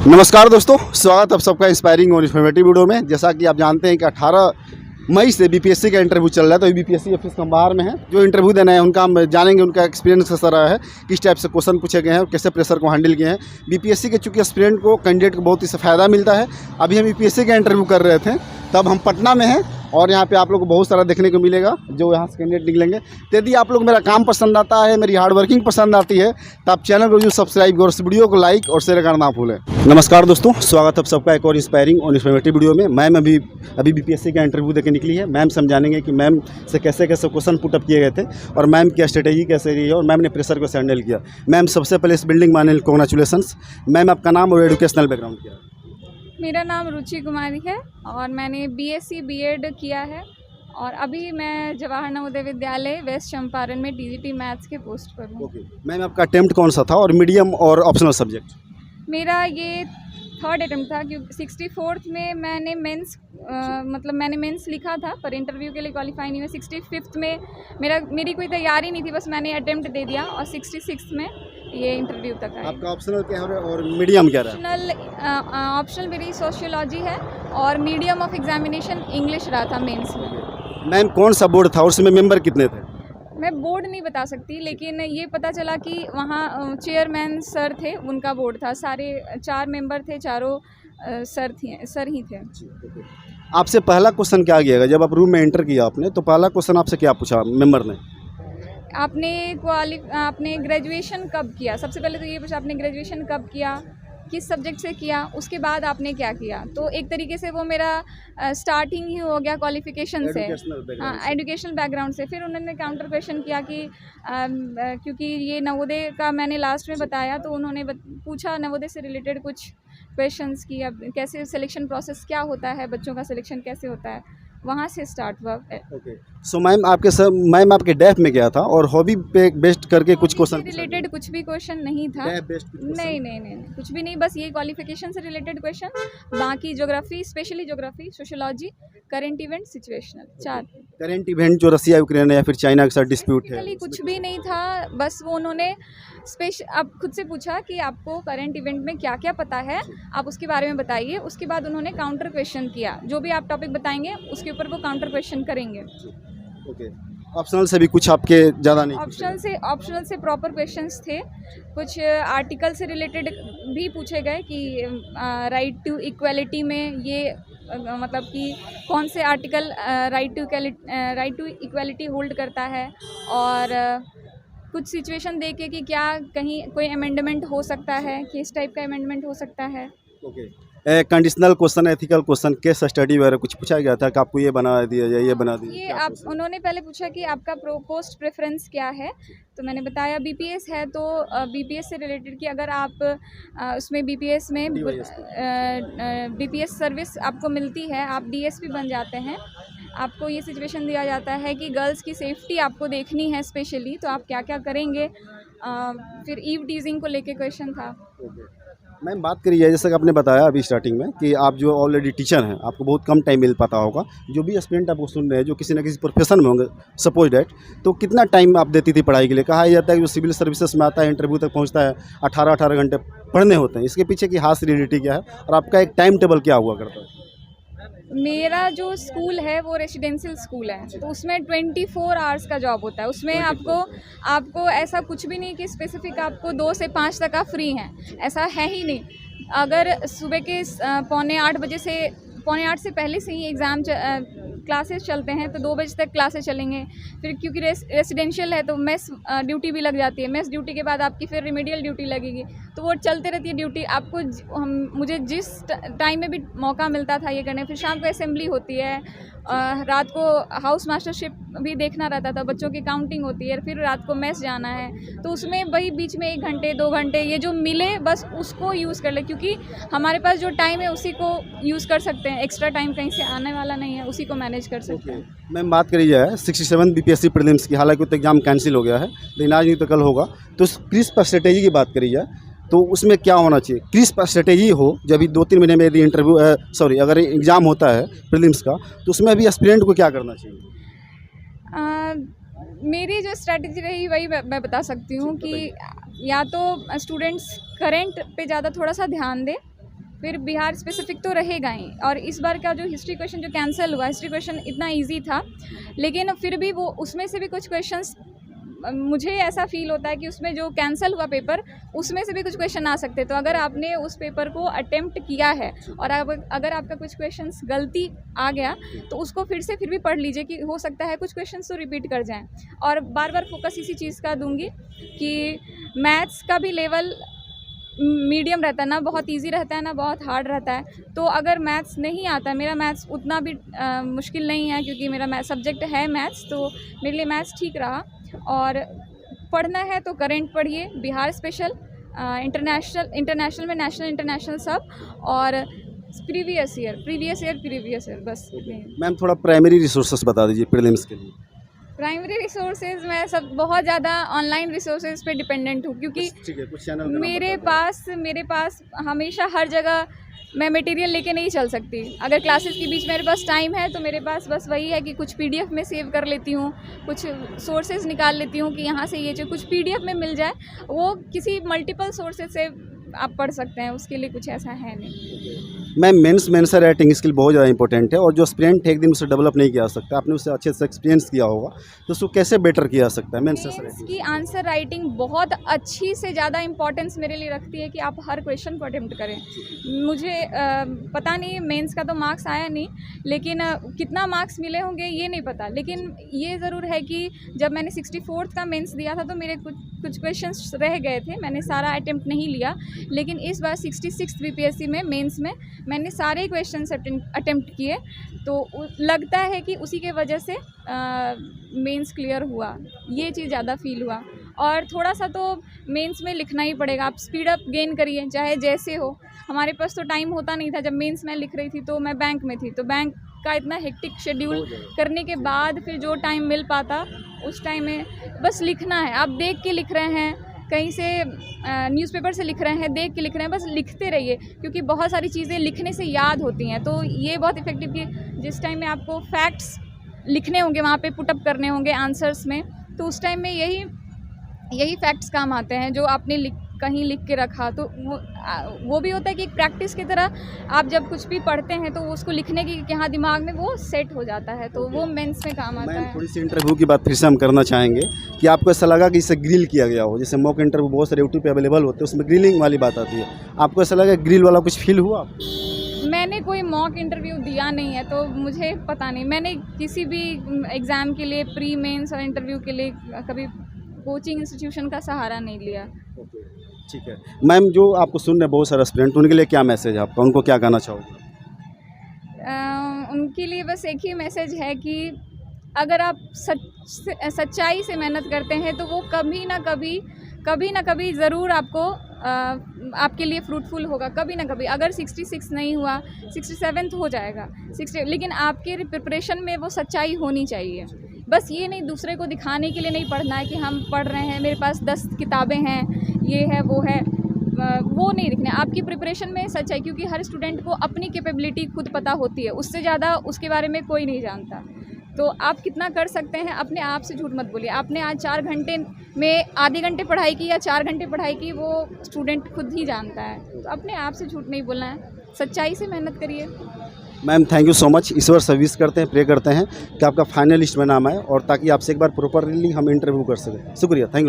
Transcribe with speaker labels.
Speaker 1: नमस्कार दोस्तों, स्वागत है आप सबका इंस्पायरिंग और इन्फॉर्मेटिव वीडियो में। जैसा कि आप जानते हैं कि 18 मई से बीपीएससी का इंटरव्यू चल रहा है, तो बीपीएससी ऑफिस हम बाहर में हैं। जो इंटरव्यू देना है उनका हम जानेंगे, उनका एक्सपीरियंस कैसा रहा है, किस टाइप से क्वेश्चन पूछे गए हैं और कैसे प्रेशर को हैंडल किए हैं। बीपीएससी के चूँकि एस्पिरेंट को, कैंडिडेट को बहुत इससे फ़ायदा मिलता है। अभी हम बीपीएससी का इंटरव्यू कर रहे थे, तब हम पटना में हैं और यहाँ पे आप लोग को बहुत सारा देखने को मिलेगा जो यहाँ से कैंडिडेट निकलेंगे। तो यदि आप लोग मेरा काम पसंद आता है, मेरी हार्ड वर्किंग पसंद आती है, तो आप चैनल को जो सब्सक्राइब करो, इस वीडियो को लाइक और शेयर करना ना भूलें। नमस्कार दोस्तों, स्वागत है आप सबका एक और इंस्पायरिंग और इन्फॉर्मेटिव वीडियो में। मैम अभी बीपीएससी का इंटरव्यू देके निकली है। मैम से हम जानेंगे कि मैम से कैसे कैसे क्वेश्चन पुटअप किए गए थे और मैम की स्ट्रेटेजी कैसे रही है और मैम ने प्रेशर को हैंडल किया। मैम, सबसे पहले इस बिल्डिंग में आने के लिए कांग्रेचुलेशंस। मैम, आपका नाम और एजुकेशनल बैकग्राउंड क्या है?
Speaker 2: मेरा नाम रुचि कुमारी है और मैंने बीएससी बीएड किया है और अभी मैं जवाहर नवोदय विद्यालय वेस्ट चंपारण में टीजीटी मैथ्स के पोस्ट पर हूँ।
Speaker 1: ओके मैम, आपका अटेम्प्ट कौन सा था और मीडियम और ऑप्शनल सब्जेक्ट?
Speaker 2: मेरा ये थर्ड अटेम्प्ट था, क्योंकि 64th में मैंने मैंने मेंस लिखा था पर इंटरव्यू के लिए क्वालिफाई नहीं हुआ। 65th में मेरी कोई तैयारी नहीं थी, बस मैंने अटेम्प्ट दे दिया और 66th में ये इंटरव्यू तक आया।
Speaker 1: आपका ऑप्शनल क्या है और मीडियम क्या रहा?
Speaker 2: ऑप्शनल मेरी सोशियोलॉजी है और मीडियम ऑफ एग्जामिनेशन इंग्लिश रहा था मेंस में।
Speaker 1: मैम, कौन सा बोर्ड था और उसमें मेंबर कितने थे?
Speaker 2: मैं बोर्ड नहीं बता सकती, लेकिन ये पता चला कि वहाँ चेयरमैन सर थे, उनका बोर्ड था। सारे 4 मेंबर थे, चारों सर ही थे।
Speaker 1: आपसे पहला क्वेश्चन क्या किया जब आप रूम में एंटर किया आपने, तो पहला क्वेश्चन आपसे क्या पूछा मेंबर ने?
Speaker 2: आपने ग्रेजुएशन कब किया? सबसे पहले तो ये पूछा, आपने ग्रेजुएशन कब किया, किस सब्जेक्ट से किया, उसके बाद आपने क्या किया। तो एक तरीके से वो मेरा स्टार्टिंग ही हो गया क्वालिफिकेशन से, एजुकेशनल बैकग्राउंड से। फिर उन्होंने काउंटर क्वेश्चन किया कि क्योंकि ये नवोदय का मैंने लास्ट में बताया, तो उन्होंने पूछा नवोदय से रिलेटेड कुछ क्वेश्चंस की, अब कैसे सिलेक्शन प्रोसेस क्या होता है, बच्चों का सिलेक्शन कैसे होता है, वहाँ से स्टार्ट हुआ।
Speaker 1: ओके सो मैम, आपके डेफ में गया था और हॉबी पे बेस्ड करके कुछ क्वेश्चन
Speaker 2: रिलेटेड कुछ भी क्वेश्चन नहीं था। नहीं, कुछ भी नहीं, बस ये क्वालिफिकेशन से रिलेटेड क्वेश्चन। बाकी geography, specially geography, sociology, current event, situational, 4।
Speaker 1: Current event जो रसिया यूक्रेन या फिर चाइना के साथ डिस्प्यूट है,
Speaker 2: कुछ भी नहीं था। बस वो उन्होंने अब खुद से पूछा कि आपको करंट इवेंट में क्या क्या पता है, आप उसके बारे में बताइए। उसके बाद उन्होंने काउंटर क्वेश्चन किया, जो भी आप टॉपिक बताएंगे उसके ऊपर वो काउंटर क्वेश्चन करेंगे।
Speaker 1: ओके, ऑप्शनल से भी कुछ आपके ज़्यादा नहीं?
Speaker 2: ऑप्शनल से प्रॉपर क्वेश्चंस थे। कुछ आर्टिकल से रिलेटेड भी पूछे गए कि राइट टू इक्वलिटी में ये मतलब कि कौन से article right to equality hold करता है, और कुछ सिचुएशन देके कि क्या कहीं कोई अमेंडमेंट हो सकता है, किस टाइप का अमेंडमेंट हो सकता है।
Speaker 1: Okay, conditional question, ethical question, case study वगैरह कुछ पूछा गया था कि आपको ये बना दिया जाए, ये बना दिया?
Speaker 2: ये उन्होंने पहले पूछा कि आपका पोस्ट प्रेफरेंस क्या है, तो मैंने बताया बीपीएस है। तो बीपीएस से रिलेटेड कि अगर आप उसमें बीपीएस में बीपीएस सर्विस आपको मिलती है, आप डीएसपी बन जाते हैं, आपको ये सिचुएशन दिया जाता है कि गर्ल्स की सेफ्टी आपको देखनी है स्पेशली, तो आप क्या क्या करेंगे। फिर ईव टीजिंग को लेके क्वेश्चन था।
Speaker 1: मैम, बात करिए जैसे कि आपने बताया अभी स्टार्टिंग में कि आप जो ऑलरेडी टीचर हैं, आपको बहुत कम टाइम मिल पाता होगा। जो भी एस्पिरेंट आपको सुन रहे हैं जो किसी न किसी प्रोफेशन में होंगे, सपोज डैट, तो कितना टाइम आप देती थी पढ़ाई के लिए? कहा जाता है कि जो सिविल सर्विसेज में आता है, इंटरव्यू तक पहुंचता है, 18 घंटे पढ़ने होते हैं। इसके पीछे की हार्श रियलिटी क्या है और आपका एक टाइम टेबल क्या हुआ करता है?
Speaker 2: मेरा जो स्कूल है वो रेसिडेंशियल स्कूल है, तो उसमें 24 आवर्स का जॉब होता है। उसमें आपको ऐसा कुछ भी नहीं कि स्पेसिफिक आपको 2 से 5 तक आप फ्री हैं, ऐसा है ही नहीं। अगर सुबह के 7:45 से पहले से ही एग्ज़ाम क्लासेस चलते हैं, तो 2 बजे तक क्लासेस चलेंगे। फिर क्योंकि रेसिडेंशियल है तो मेस ड्यूटी भी लग जाती है। मेस ड्यूटी के बाद आपकी फिर रिमीडियल ड्यूटी लगेगी, तो वो चलते रहती है ड्यूटी। आपको मुझे जिस टाइम में भी मौका मिलता था ये करने। फिर शाम को असेंबली होती है, रात को हाउस मास्टरशिप भी देखना रहता था, बच्चों की काउंटिंग होती है, फिर रात को मेस जाना है। तो उसमें वही बीच में 1 घंटे 2 घंटे ये जो मिले बस उसको यूज़ कर ले, क्योंकि हमारे पास जो टाइम है उसी को यूज़ कर सकते हैं। एक्स्ट्रा टाइम कहीं से आने वाला नहीं है, उसी को मैनेज कर सकते हैं।
Speaker 1: मैम, बात करी जाए 67 बीपीएससी प्रीलिम्स की, हालांकि तो एग्जाम कैंसिल हो गया है, लेकिन आज नहीं तो कल होगा। तो क्रिस्प स्ट्रेटेजी की बात करी जाए तो उसमें क्या होना चाहिए? क्रिस्प स्ट्रेटेजी हो जब 2-3 महीने में यदि अगर एग्ज़ाम होता है प्रीलिम्स का, तो उसमें अभी एस्पिरेंट को क्या करना चाहिए?
Speaker 2: मेरी जो स्ट्रेटजी रही वही मैं बता सकती हूँ कि या तो स्टूडेंट्स करंट पे ज़्यादा थोड़ा सा ध्यान दें, फिर बिहार स्पेसिफिक तो रहेगा ही। और इस बार का जो हिस्ट्री क्वेश्चन जो कैंसिल हुआ, हिस्ट्री क्वेश्चन इतना इजी था, लेकिन फिर भी वो उसमें से भी कुछ क्वेश्चंस मुझे ऐसा फील होता है कि उसमें जो कैंसिल हुआ पेपर, उसमें से भी कुछ क्वेश्चन आ सकते। तो अगर आपने उस पेपर को अटेम्प्ट किया है और अगर आपका कुछ क्वेश्चंस गलती आ गया तो उसको फिर भी पढ़ लीजिए कि हो सकता है कुछ क्वेश्चंस तो रिपीट कर जाएं। और बार बार फोकस इसी चीज़ का दूंगी कि मैथ्स का भी लेवल मीडियम रहता है ना, बहुत इजी रहता है ना बहुत हार्ड रहता है। तो अगर मैथ्स नहीं आता है, मेरा मैथ्स उतना भी मुश्किल नहीं है क्योंकि मेरा सब्जेक्ट है मैथ्स, तो मेरे लिए मैथ्स ठीक रहा। और पढ़ना है तो करंट पढ़िए, बिहार स्पेशल, इंटरनेशनल में नेशनल इंटरनेशनल सब, और प्रीवियस ईयर बस।
Speaker 1: मैम थोड़ा प्राइमरी रिसोर्सेस बता दीजिए प्रीलिम्स के लिए।
Speaker 2: प्राइमरी रिसोर्सेज मैं सब बहुत ज़्यादा ऑनलाइन रिसोर्सेज पे डिपेंडेंट हूँ क्योंकि
Speaker 1: ठीक है, कुछ चैनल
Speaker 2: मेरे पास हमेशा हर जगह मैं मटेरियल लेके नहीं चल सकती। अगर क्लासेस के बीच मेरे पास टाइम है तो मेरे पास बस वही है कि कुछ पीडीएफ में सेव कर लेती हूँ, कुछ सोर्सेज निकाल लेती हूँ कि यहाँ से ये जो कुछ पीडीएफ में मिल जाए, वो किसी मल्टीपल सोर्सेज से आप पढ़ सकते हैं, उसके लिए कुछ ऐसा है नहीं।
Speaker 1: मैम मेंस राइटिंग स्किल बहुत ज़्यादा इंपॉर्टेंट है और जो एस्पिरेंट एक दिन उसे डेवलप नहीं किया जा सकता, आपने उसे अच्छे से एक्सपीरियंस किया होगा, तो उसको कैसे बेटर किया जा सकता है मेंस राइटिंग
Speaker 2: की आंसर राइटिंग बहुत अच्छी से ज़्यादा इंपॉर्टेंस मेरे लिए रखती है कि आप हर क्वेश्चन को अटेम्प्ट करें। मुझे पता नहीं मेंस का तो मार्क्स आया नहीं, लेकिन कितना मार्क्स मिले होंगे ये नहीं पता, लेकिन ये ज़रूर है कि जब मैंने 64th का मेंस दिया था तो मेरे कुछ क्वेश्चंस रह गए थे, मैंने सारा अटेम्प्ट नहीं लिया। लेकिन इस बार 66th बीपीएससी में मेंस में मैंने सारे क्वेश्चंस अटेम्प्ट किए, तो लगता है कि उसी के वजह से मेंस क्लियर हुआ, ये चीज़ ज़्यादा फील हुआ। और थोड़ा सा तो मेंस में लिखना ही पड़ेगा, आप स्पीड अप गेन करिए चाहे जैसे हो। हमारे पास तो टाइम होता नहीं था, जब मेंस में लिख रही थी तो मैं बैंक में थी, तो बैंक का इतना हेक्टिक शेड्यूल करने के बाद फिर जो टाइम मिल पाता उस टाइम में बस लिखना है। आप देख के लिख रहे हैं, कहीं से न्यूज़पेपर से लिख रहे हैं, देख के लिख रहे हैं, बस लिखते रहिए क्योंकि बहुत सारी चीज़ें लिखने से याद होती हैं। तो ये बहुत इफेक्टिव कि जिस टाइम में आपको फैक्ट्स लिखने होंगे, वहाँ पे पुटअप करने होंगे आंसर्स में, तो उस टाइम में यही फैक्ट्स काम आते हैं जो आपने कहीं लिख के रखा। तो वो भी होता है कि एक प्रैक्टिस की तरह आप जब कुछ भी पढ़ते हैं तो उसको लिखने की यहाँ दिमाग में वो सेट हो जाता है, तो वो मेंस में काम आता है।
Speaker 1: थोड़ी सी इंटरव्यू की बात फिर से हम करना चाहेंगे कि आपको ऐसा लगा कि इसे ग्रिल किया गया हो, जैसे मॉक इंटरव्यू बहुत सारे यूट्यूब पे अवेलेबल होते हैं, उसमें ग्रिलिंग वाली बात आती है, आपको ऐसा लगा ग्रिल वाला कुछ फील हुआ?
Speaker 2: मैंने कोई मॉक इंटरव्यू दिया नहीं है तो मुझे पता नहीं। मैंने किसी भी एग्ज़ाम के लिए प्री मेंस और इंटरव्यू के लिए कभी कोचिंग इंस्टीट्यूशन का सहारा नहीं लिया।
Speaker 1: ठीक है मैम, जो आपको सुन रहे बहुत सारे एस्पिरेंट, उनके लिए क्या मैसेज है आपका, उनको क्या कहना चाहोगे?
Speaker 2: उनके लिए बस एक ही मैसेज है कि अगर आप सच्चाई से मेहनत करते हैं तो वो कभी ना कभी ज़रूर आपके लिए फ्रूटफुल होगा, कभी ना कभी। अगर 66 नहीं हुआ 67 हो जाएगा, 60, लेकिन आपके प्रिपरेशन में वो सच्चाई होनी चाहिए। बस ये नहीं दूसरे को दिखाने के लिए नहीं पढ़ना है कि हम पढ़ रहे हैं, मेरे पास 10 किताबें हैं, ये है वो है, वो नहीं लिखना है। आपकी प्रिपरेशन में सच्चाई, क्योंकि हर स्टूडेंट को अपनी कैपेबिलिटी खुद पता होती है, उससे ज़्यादा उसके बारे में कोई नहीं जानता। तो आप कितना कर सकते हैं, अपने आप से झूठ मत बोलिए। आपने आज 4 घंटे में आधे घंटे पढ़ाई की या 4 घंटे पढ़ाई की, वो स्टूडेंट खुद ही जानता है। तो अपने आप से झूठ नहीं बोलना है, सच्चाई से मेहनत करिए।
Speaker 1: Ma'am thank you so much. Ishwar service करते हैं, प्रे करते हैं कि आपका फाइनल लिस्ट में नाम आए और ताकि आपसे एक बार प्रॉपरली हम इंटरव्यू कर सकें। शुक्रिया, थैंक यू।